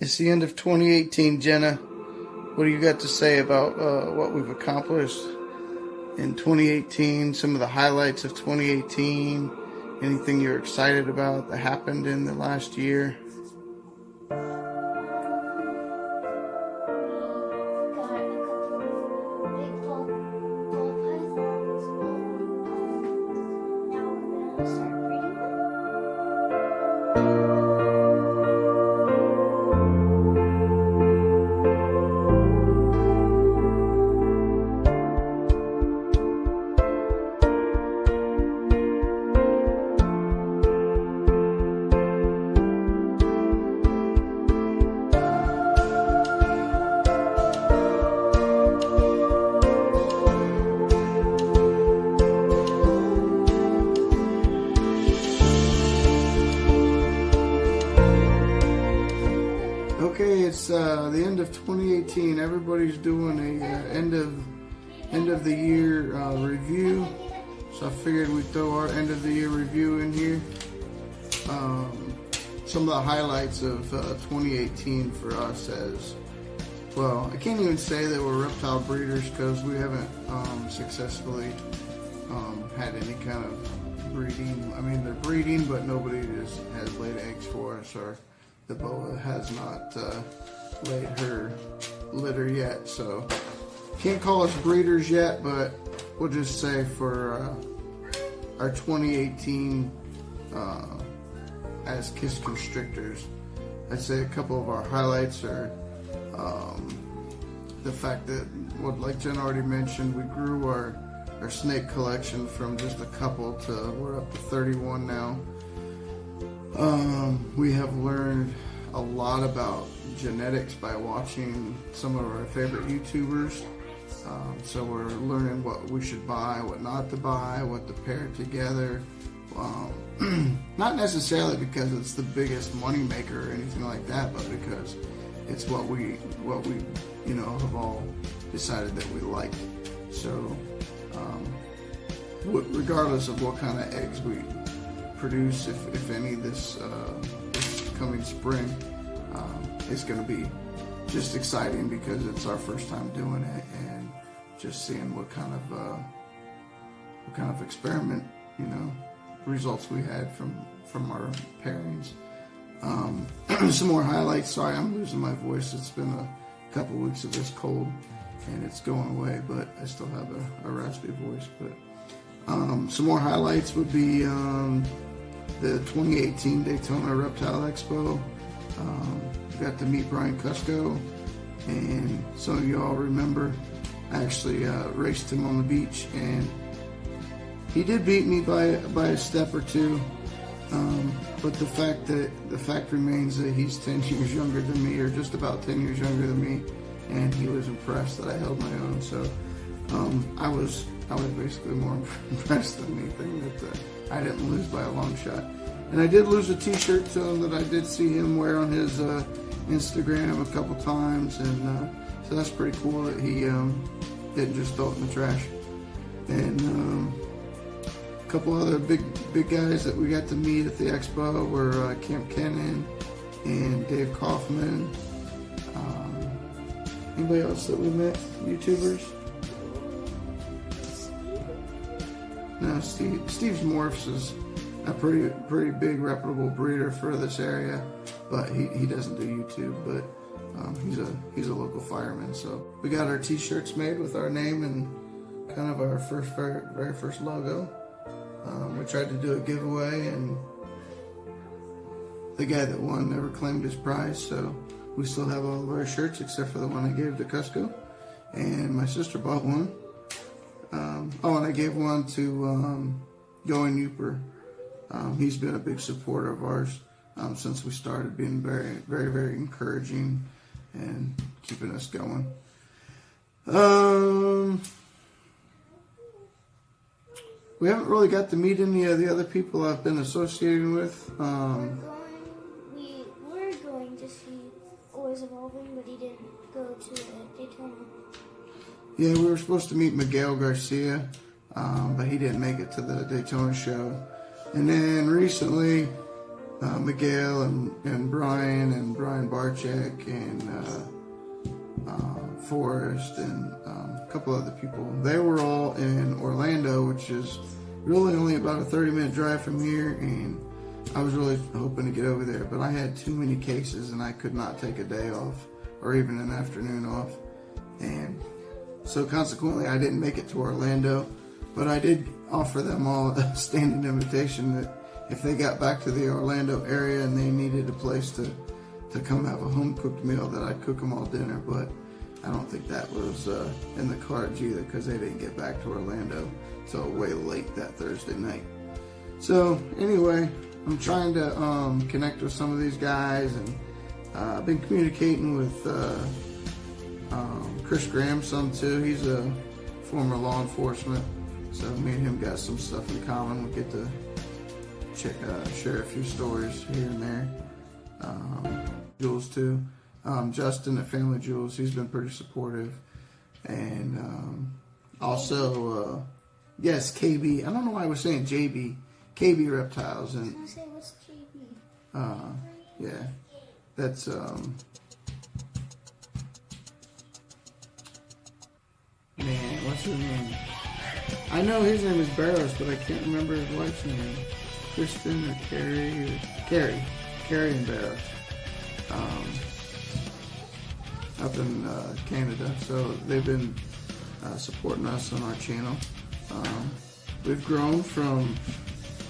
It's the end of 2018, Jenna. What do you got to say about what we've accomplished in 2018? Some of the highlights of 2018? Anything you're excited about that happened in the last year? Okay, it's the end of 2018. Everybody's doing a end of the year review, so I figured we'd throw our end of the year review in here. Some of the highlights of 2018 for us as well. I can't even say that we're reptile breeders because we haven't successfully had any kind of breeding. I mean, they're breeding, but nobody has laid eggs for us, or the boa has not laid her litter yet, so can't call us breeders yet, but we'll just say for our 2018 as Kiss Constrictors, I'd say a couple of our highlights are the fact that, like Jen already mentioned, we grew our snake collection from just a couple to we're up to 31 now. We have learned a lot about genetics by watching some of our favorite YouTubers. So we're learning what we should buy, what not to buy, what to pair together. Not necessarily because it's the biggest money maker or anything like that, but because it's what we have all decided that we like. So regardless of what kind of eggs we produce, if any, this coming spring, it's going to be just exciting because it's our first time doing it and just seeing what kind of experiment, results we had from our pairings. Some more highlights. Sorry, I'm losing my voice. It's been a couple weeks of this cold and it's going away, but I still have a raspy voice. But some more highlights would be the 2018 Daytona Reptile Expo. Got to meet Brian Cusco, and some of you all remember I actually raced him on the beach, and he did beat me by a step or two. But the fact remains that he's 10 years younger than me, or just about 10 years younger than me, and he was impressed that I held my own. So I was basically more impressed than anything that I didn't lose by a long shot. And I did lose a t-shirt to him that I did see him wear on his Instagram a couple times, and so that's pretty cool that he didn't just throw it in the trash. And a couple other big guys that we got to meet at the expo were Camp Kennan and Dave Kaufman. Anybody else that we met? YouTubers? No, Steve's Morphs is a pretty big reputable breeder for this area, but he doesn't do YouTube, but he's a local fireman. So we got our t-shirts made with our name and kind of our very first logo. We tried to do a giveaway, and the guy that won never claimed his prize, so we still have all of our shirts except for the one I gave to Cusco, and my sister bought one. And I gave one to Going Youper. He's been a big supporter of ours since we started, being very, very, very encouraging and keeping us going. We haven't really got to meet any of the other people I've been associating with. We were going to see Always Evolving, but he didn't go to Daytona. Yeah, we were supposed to meet Miguel Garcia, but he didn't make it to the Daytona show. And then recently, Miguel and Brian Barczyk and Forrest and a couple other people. They were all in Orlando, which is really only about a 30-minute drive from here, and I was really hoping to get over there, but I had too many cases and I could not take a day off or even an afternoon off, and so consequently I didn't make it to Orlando. But I did offer them all a standing invitation that if they got back to the Orlando area and they needed a place to come have a home-cooked meal, that I'd cook them all dinner. But I don't think that was in the cards either, because they didn't get back to Orlando till way late that Thursday night. So anyway, I'm trying to connect with some of these guys, and I've been communicating with Chris Graham's son too. He's a former law enforcement. So me and him got some stuff in common. We get to share a few stories here and there. Jules too. Justin at Family Jules, he's been pretty supportive. And also, yes, KB. I don't know why I was saying JB. KB Reptiles. And I was gonna say, what's JB? yeah, that's man, what's his name? I know his name is Barrows, but I can't remember his wife's name. Kristen or Carrie and Barrows, up in Canada. So they've been supporting us on our channel. We've grown from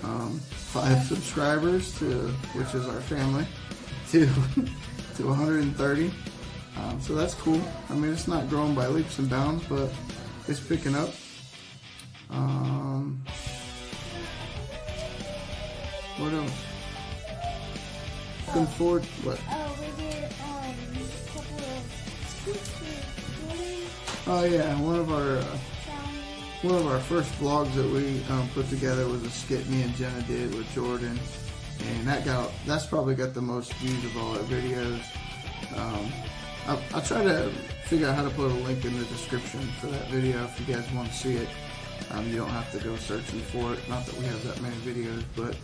5 subscribers which is our family, to 130. So that's cool. I mean, it's not growing by leaps and bounds, but it's picking up. What else? Looking forward to what? Oh, we did a couple of scoops with Jordan. Oh yeah, one of Challenges. our first vlogs that we put together was a skit me and Jenna did with Jordan, and that's probably got the most views of all our videos. I'll try to figure out how to put a link in the description for that video if you guys want to see it. You don't have to go searching for it. Not that we have that many videos, but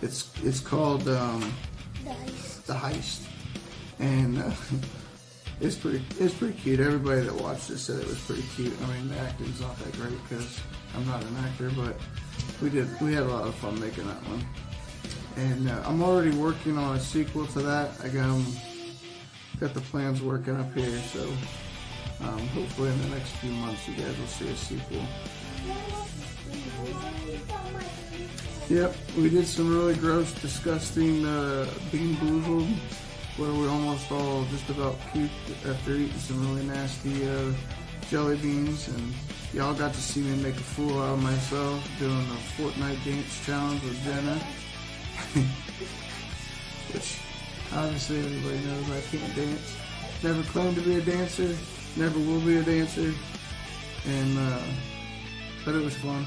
it's called The Heist, and it's pretty cute. Everybody that watched it said it was pretty cute. I mean, the acting's not that great because I'm not an actor, but we had a lot of fun making that one. And I'm already working on a sequel to that. I got the plans working up here, so hopefully in the next few months you guys will see a sequel. Yep, we did some really gross, disgusting Bean Boozled, where we almost all just about puked after eating some really nasty jelly beans, and y'all got to see me make a fool out of myself doing a Fortnite dance challenge with Jenna, which obviously everybody knows I can't dance. Never claimed to be a dancer, never will be a dancer, and but it was fun.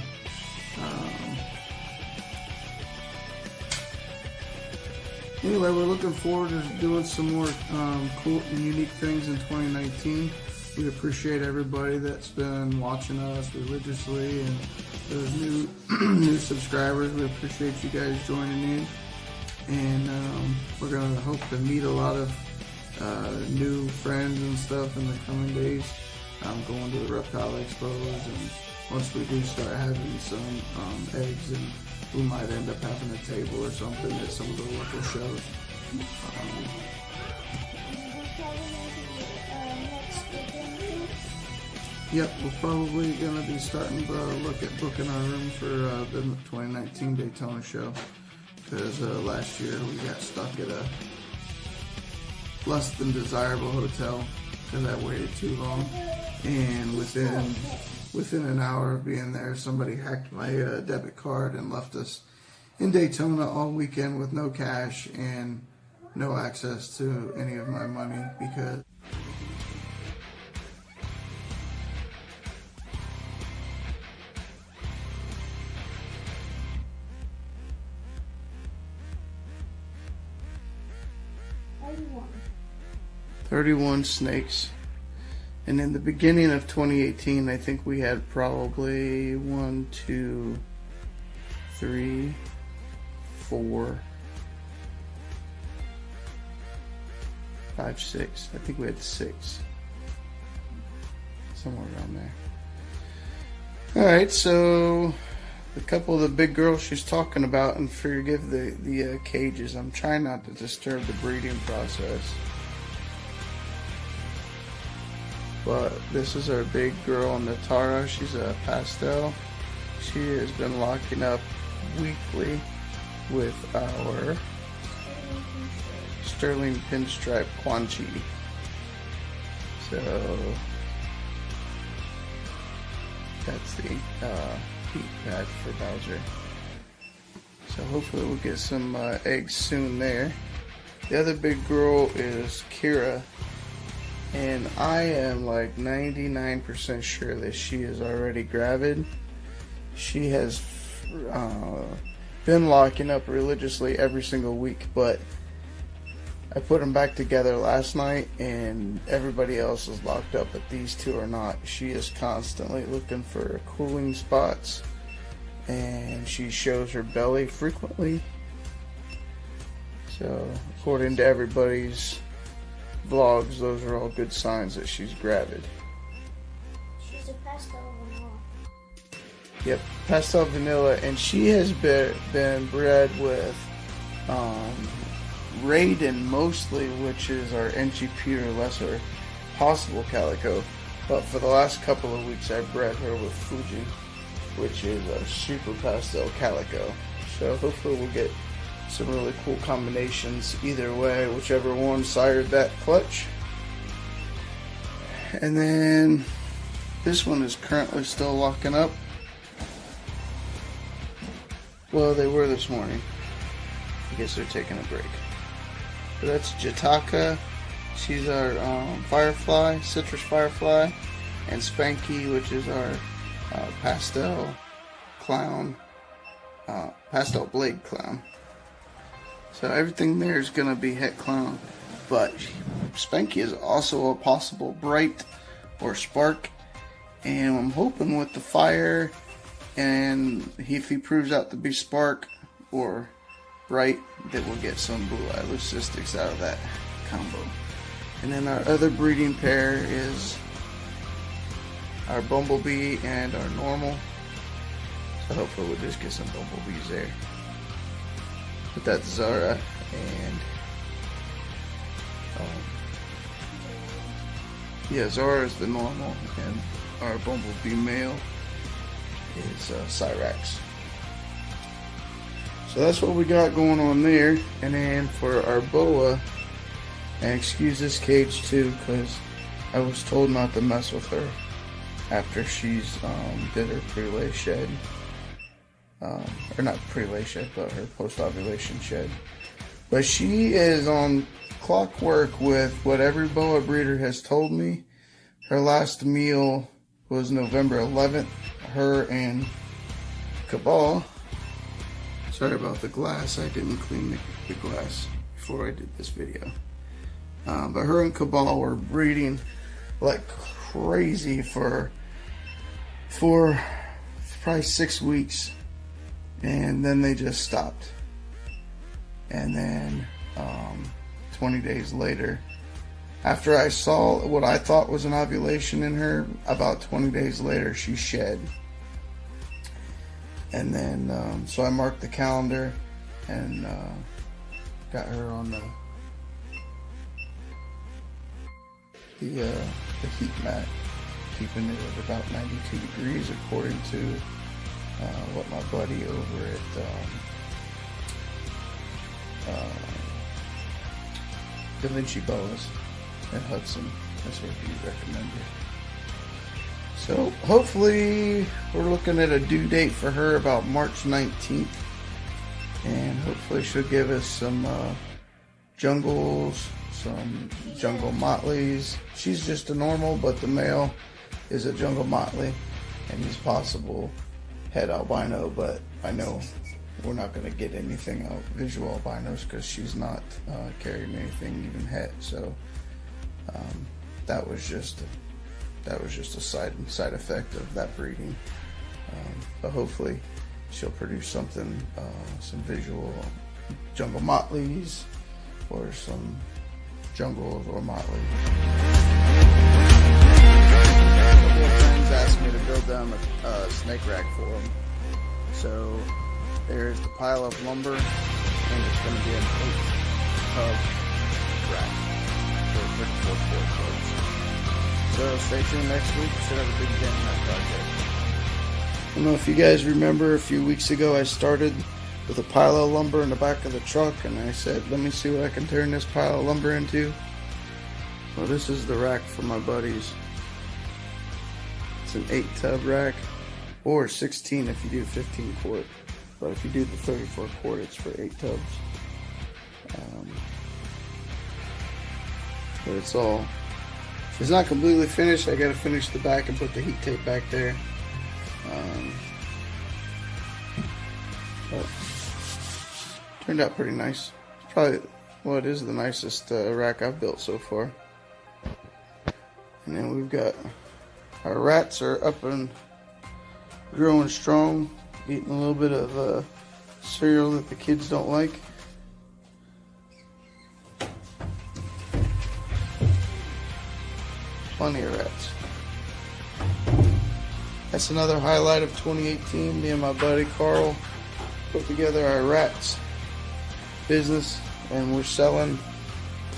Anyway, we're looking forward to doing some more cool and unique things in 2019. We appreciate everybody that's been watching us religiously, and those new subscribers. We appreciate you guys joining in, and we're gonna hope to meet a lot of new friends and stuff in the coming days. I'm going to the reptile expos, and once we do start having some eggs, and we might end up having a table or something at some of the local shows. Yep, we're probably going to be starting to look at booking our room for the 2019 Daytona show, because last year we got stuck at a less than desirable hotel because I waited too long, and within an hour of being there, somebody hacked my debit card and left us in Daytona all weekend with no cash and no access to any of my money because $31 snakes. And in the beginning of 2018, I think we had probably 1, 2, 3, 4, 5, 6. I think we had 6. Somewhere around there. Alright, so a couple of the big girls she's talking about, and forgive the cages. I'm trying not to disturb the breeding process. But this is our big girl, Natara. She's a pastel. She has been locking up weekly with our Sterling Pinstripe Quan Chi. So that's the heat pad for Bowser. So hopefully we'll get some eggs soon there. The other big girl is Kira, and I am like 99% sure that she is already gravid. She has been locking up religiously every single week, but I put them back together last night and everybody else is locked up, but these two are not. She is constantly looking for cooling spots, and she shows her belly frequently. So according to everybody's vlogs, those are all good signs that she's gravid. She's a pastel vanilla. Yep, pastel vanilla, and she has been bred with Raiden mostly, which is our NG or lesser possible calico. But for the last couple of weeks, I bred her with Fuji, which is a super pastel calico. So hopefully we'll get some really cool combinations either way, whichever one sired that clutch. And then this one is currently still locking up. Well, they were this morning. I guess they're taking a break. But that's Jataka. She's our firefly, citrus firefly, and Spanky, which is our pastel clown, pastel blade clown. So everything there is going to be het clown, but Spanky is also a possible bright or spark, and I'm hoping with the fire, and if he proves out to be spark or bright, that we'll get some blue eye leucistics out of that combo. And then our other breeding pair is our bumblebee and our normal. So hopefully we'll just get some bumblebees there. But that's Zara and yeah, Zara is the normal, and our bumblebee male is Cyrax. So that's what we got going on there. And then for our boa, and excuse this cage too, because I was told not to mess with her after she's did her pre-lay shed. Or not pre-lay shed, but her post-ovulation shed. But she is on clockwork with what every boa breeder has told me. Her last meal was November 11th. Her and Cabal. Sorry about the glass. I didn't clean the glass before I did this video. But her and Cabal were breeding like crazy for probably 6 weeks. And then they just stopped. And then 20 days later, after I saw what I thought was an ovulation in her, about 20 days later she shed. And then so I marked the calendar and got her on the heat mat, keeping it at about 92 degrees according to what my buddy over at Da Vinci Boas in Hudson, that's what he recommended. So hopefully we're looking at a due date for her about March 19th, and hopefully she'll give us some jungles, some jungle motleys. She's just a normal, but the male is a jungle motley, and he's possible het albino, but I know we're not going to get anything out visual albinos because she's not carrying anything even het. So that was just a side effect of that breeding. But hopefully she'll produce something, some visual jungle motleys or some jungles or motley. A couple of friends asked me to build them a snake rack for them. So there's the pile of lumber, and it's going to be an 8-tub rack for 34 quart tubs. So stay tuned next week. We should have a big dent in that project. I don't know if you guys remember, a few weeks ago I started with a pile of lumber in the back of the truck, and I said, let me see what I can turn this pile of lumber into. Well, this is the rack for my buddies. It's an 8-tub rack, or 16 if you do 15 quart. But if you do the 34 quart, it's for 8 tubs. But it's not completely finished. I gotta finish the back and put the heat tape back there. But turned out pretty nice. It's probably, well, it is the nicest rack I've built so far. And then we've got our rats are up and growing strong, eating a little bit of cereal that the kids don't like. Plenty of rats. That's another highlight of 2018. Me and my buddy Carl put together our rats business, and we're selling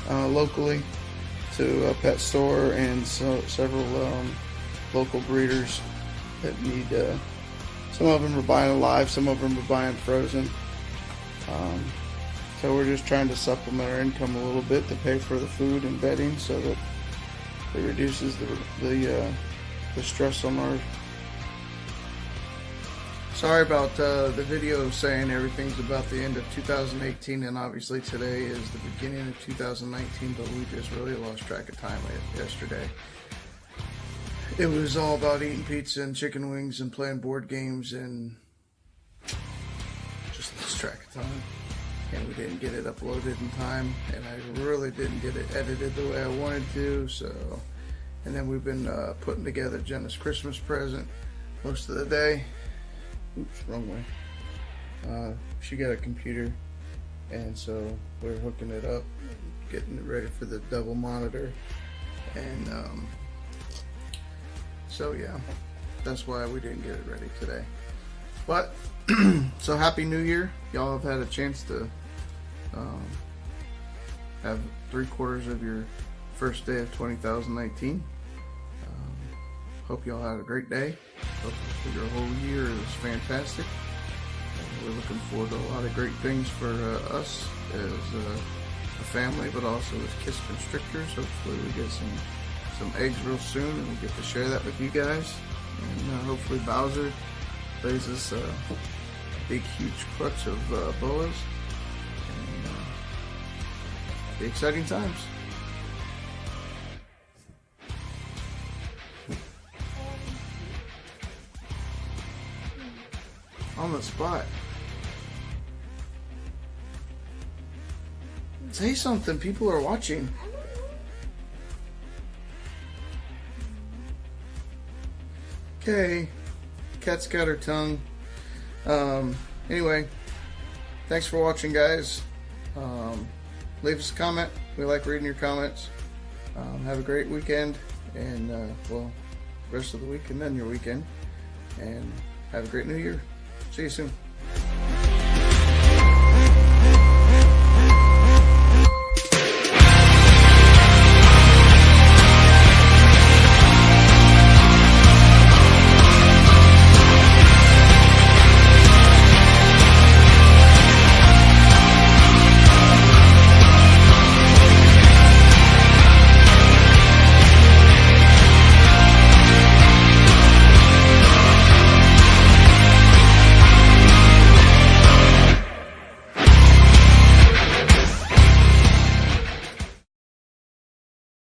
locally to a pet store and several local breeders that need. Some of them are buying alive, some of them are buying frozen. So we're just trying to supplement our income a little bit to pay for the food and bedding, so that it reduces the stress on our. Sorry about the video saying everything's about the end of 2018, and obviously today is the beginning of 2019, but we just really lost track of time yesterday. It was all about eating pizza and chicken wings and playing board games, and just lost track of time. And we didn't get it uploaded in time, and I really didn't get it edited the way I wanted to. So, and then we've been putting together Jenna's Christmas present most of the day. Oops, wrong way. She got a computer, and so we're hooking it up, getting it ready for the double monitor, and so yeah, that's why we didn't get it ready today. But so happy New Year! Y'all have had a chance to have 3/4 of your first day of 2019. Hope y'all had a great day. Hope your whole year is fantastic. We're looking forward to a lot of great things for us as a family, but also as Kiss Constrictors. Hopefully we get some eggs real soon, and we get to share that with you guys. And hopefully Bowser lays us a big, huge clutch of boas. And the exciting times. On the spot. Say something, people are watching. Okay, cat's got her tongue. Anyway, thanks for watching, guys. Leave us a comment. We like reading your comments. Have a great weekend, and well, rest of the week and then your weekend. And have a great New Year. See you soon.